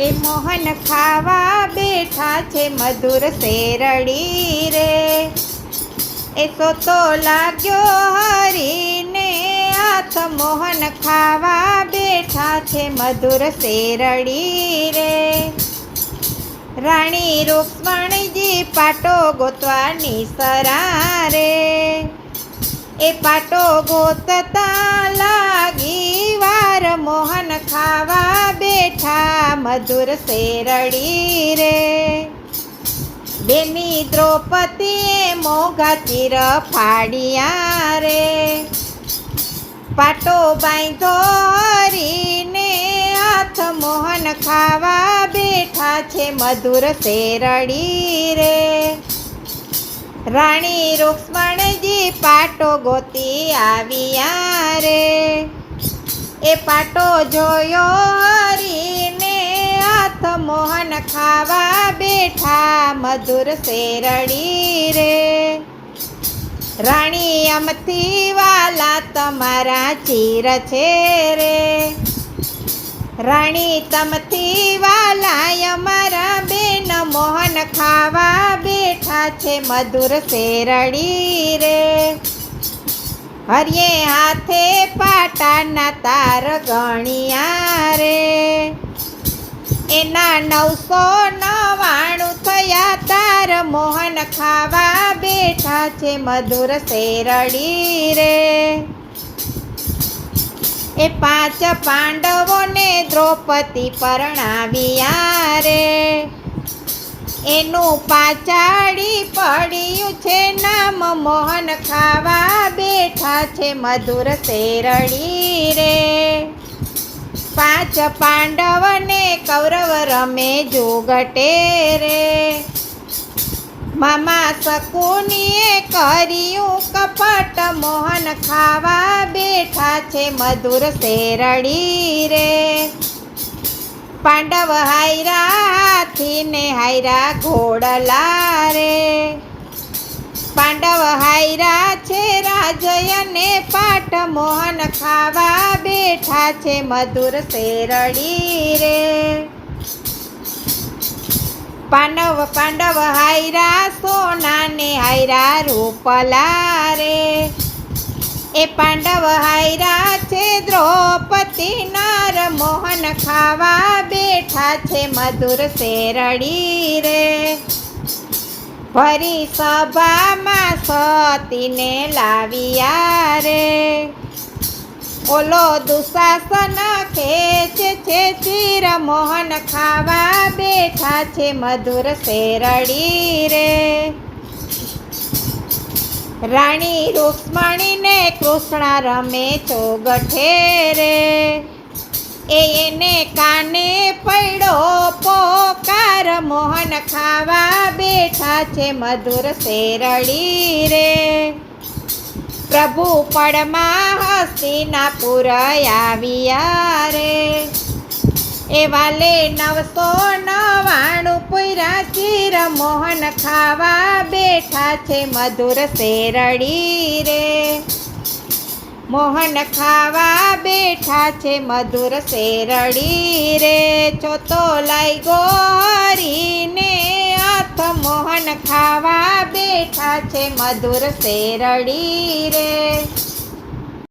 એ મોહન ખાવા બેઠા છે મધુર શેરડી રે. એ સોતો લાગ્યો હરીને હાથ, મોહન ખાવા બેઠા છે મધુર શેરડી રે. રાણી રૂક્ષ્મણીજી પાટો ગોતવા નિસરા રે. એ પાટો ગોતતા લાગી વાર, મોહન ખાવા બેઠા મધુર શેરડી રે. બેની દ્રૌપદીએ મોઘા ચીર ફાડ્યા રે. પાટો બાંધો હરીને હાથ, મોહન ખાવા બેઠા છે મધુર શેરડી રે. રાણી રૂક્ષ્મણીજી પાટો ગોતી આવ્યા રે. એ પાટો જોયો હરીને હાથ, મોહન ખાવા બેઠા મધુર શેરડી રે. રાણી અમથી વાલા તમારા ચીર છે રે. રાણી તમથી વાલા અમારા બેન, મોહન ખાવા બેઠા છે મધુર શેરડી રે. હરિયે હાથે પાટાના તાર ગણ્યા રે. એના 999 થયા તાર, મોહન ખાવા બેઠા છે મધુર શેરડી રે. એ 5 પાંડવોને દ્રૌપદી પરણાવ્યા રે. એનું પાછાડી પડ્યું છે નામ, મોહન ખાવા બેઠા છે મધુર શેરડી રે. 5 પાંડવને કૌરવ રમે જોગટે રે. મામા શકુનીએ કર્યું કપટ, મોહન ખાવા બેઠા છે મધુર શેરડી રે. પાંડવ હાયરા હાથીને હાયરા ઘોડલા રે. પાંડવ હાયરા છે રાજયને પાટ, મોહન ખાવા બેઠા છે મધુર શેરડી રે. પાંડવ હાયરા સોનાને હાયરા રૂપલા રે. એ પાંડવ હાયરા છે દ્રૌપદી નાર, મોહન ખાવા બેઠા છે મધુર શેરડી રે. ભરી સભામાં સતીને લાવ્યા રે. ઓલો દુશાસન ખેંચે છે ચીર, મોહન ખાવા બેઠા છે મધુર શેરડી રે. રાણી રૂક્ષ્મણીને કૃષ્ણ રમે ચોગઠે રે. એને કાને પડ્યો પોકાર, મોહન ખાવા બેઠા છે મધુર શેરડી રે. પ્રભુ પડમાં હસ્તિનાપુર આવ્યા રે. એ વાલે 999 પૂરા ચીર, મોહન ખાવા બેઠા છે મધુર શેરડી રે. મોહન ખાવા બેઠા છે મધુર શેરડી રે. ચોથો લાગ્યો હરીને હાથ, મોહન ખાવા બેઠા છે મધુર શેરડી રે.